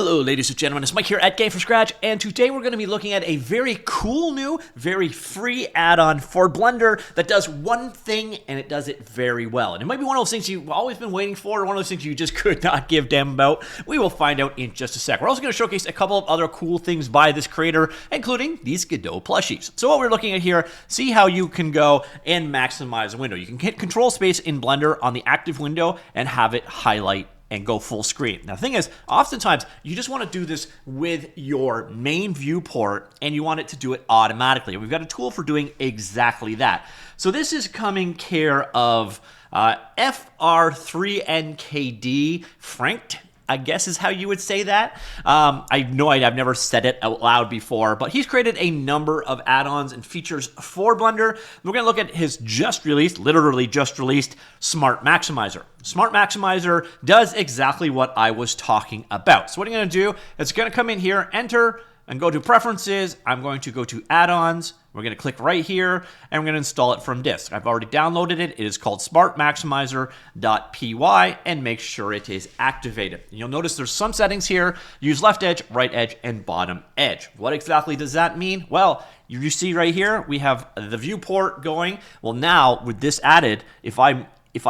Hello ladies and gentlemen, it's Mike here at Game from Scratch, and today we're going to be looking at a very cool new, very free add-on for Blender that does one thing, and it does it very well. And it might be one of those things you've always been waiting for, or one of those things you just could not give a damn about. We will find out in just a sec. We're also going to showcase a couple of other cool things by this creator, including these Godot plushies. So what we're looking at here, see how you can go and maximize a window. You can hit control space in Blender on the active window and have it highlight and go full screen. Now, the thing is, oftentimes, you just want to do this with your main viewport, and you want it to do it automatically. We've got a tool for doing exactly that. So this is coming care of FR3NKD, Franked, I guess is how you would say that. I've never said it out loud before, but he's created a number of add-ons and features for Blender. We're going to look at his just released, literally just released, Smart Maximizer. Smart Maximizer does exactly what I was talking about. So what I'm going to do is going to come in here, enter, and go to Preferences. I'm going to go to Add-Ons. We're going to click right here, and we're going to install it from disk. I've already downloaded it. It is called smartmaximizer.py, and make sure it is activated. And you'll notice there's some settings here. Use left edge, right edge, and bottom edge. What exactly does that mean? Well, you see right here, we have the viewport going. Well, now with this added, if I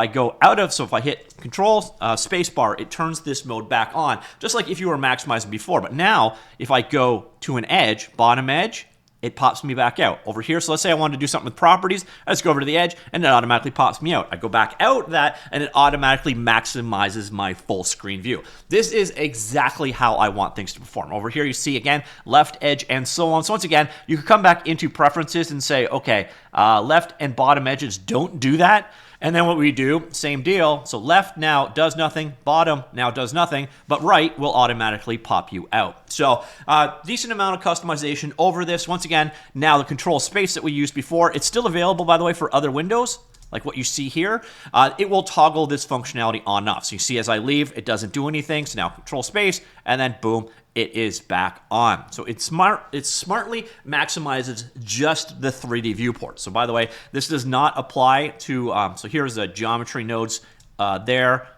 go out of, so if I hit Control space bar, it turns this mode back on, just like if you were maximizing before. But now, if I go to an edge, bottom edge, it pops me back out. Over here, so let's say I wanted to do something with properties, I just go over to the edge, and it automatically pops me out. I go back out that, and it automatically maximizes my full screen view. This is exactly how I want things to perform. Over here, you see, again, left edge, and so on. So once again, you can come back into Preferences and say, okay, left and bottom edges don't do that. And then what we do, same deal. So left now does nothing, bottom now does nothing, but right will automatically pop you out. So decent amount of customization over this. Once again, now the control space that we used before, it's still available, by the way, for other windows, like what you see here. It will toggle this functionality on and off. So you see as I leave, it doesn't do anything. So now control space, and then boom, it is back on. So it smartly maximizes just the 3D viewport. So by the way, this does not apply to, so here's the geometry nodes there,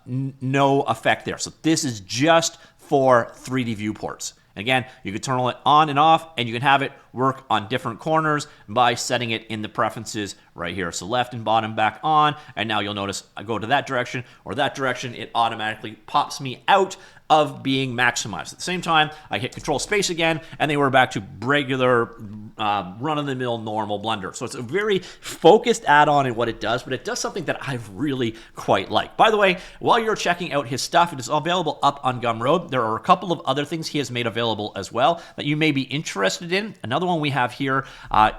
no effect there. So this is just for 3D viewports. Again, you can turn it on and off, and you can have it work on different corners by setting it in the preferences right here. So left and bottom back on, and now you'll notice I go to that direction or that direction, it automatically pops me out of being maximized. At the same time, I hit control space again, and they were back to regular run-of-the-mill normal Blender. So it's a very focused add-on in what it does, but it does something that I really quite like. By the way, while you're checking out his stuff, it is available up on Gumroad. There are a couple of other things he has made available as well that you may be interested in. Another one we have here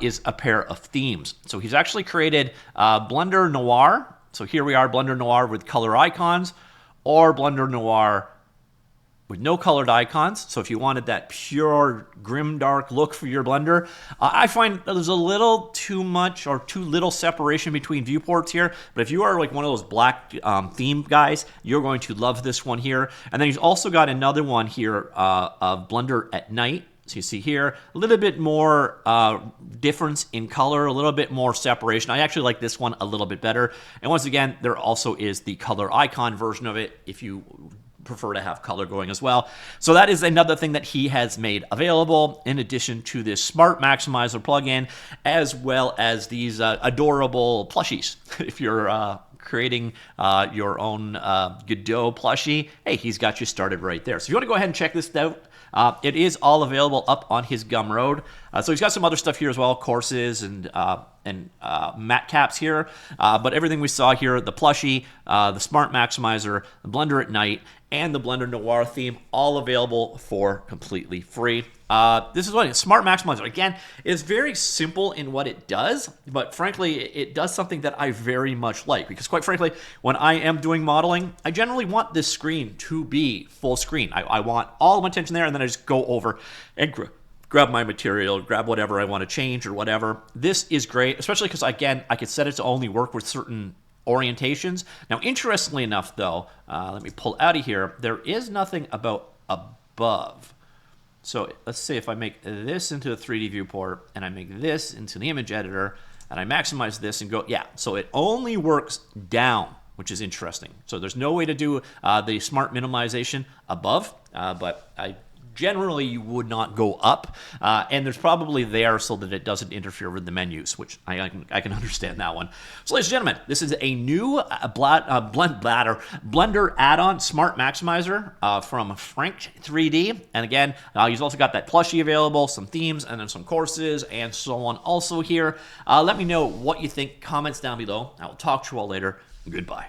is a pair of themes. So he's actually created Blender Noir. So here we are, Blender Noir with color icons, or Blender Noir with no colored icons. So if you wanted that pure grim dark look for your Blender, I find there's a little too much or too little separation between viewports here. But if you are like one of those black theme guys, you're going to love this one here. And then he's also got another one here of Blender at night. So you see here, a little bit more difference in color, a little bit more separation. I actually like this one a little bit better. And once again, there also is the color icon version of it if you prefer to have color going as well. So that is another thing that he has made available in addition to this Smart Maximizer plugin, as well as these adorable plushies. If you're creating your own Godot plushie, hey, he's got you started right there. So if you want to go ahead and check this out, it is all available up on his Gumroad. So he's got some other stuff here as well, courses and mat caps here. But everything we saw here, the plushie, the Smart Maximizer, the Blender at night, and the Blender Noir theme, all available for completely free. This is what Smart Maximizer, again, is very simple in what it does, but frankly, it does something that I very much like, because quite frankly, when I am doing modeling, I generally want this screen to be full screen. I want all of my attention there, and then I just go over and grab my material, grab whatever I want to change or whatever. This is great, especially because, again, I could set it to only work with certain orientations. Now, interestingly enough, though, let me pull out of here. There is nothing about above. So let's say if I make this into a 3D viewport and I make this into the image editor and I maximize this and go, yeah, so it only works down. which is interesting. So there's no way to do the smart minimization above, but generally you would not go up, and there's probably there so that it doesn't interfere with the menus, which I can understand that one. So ladies and gentlemen, this is a new Blender add-on Smart Maximizer from Frank 3D, and again, he's also got that plushie available, some themes, and then some courses, and so on also here. Let me know what you think, comments down below. I will talk to you all later. Goodbye.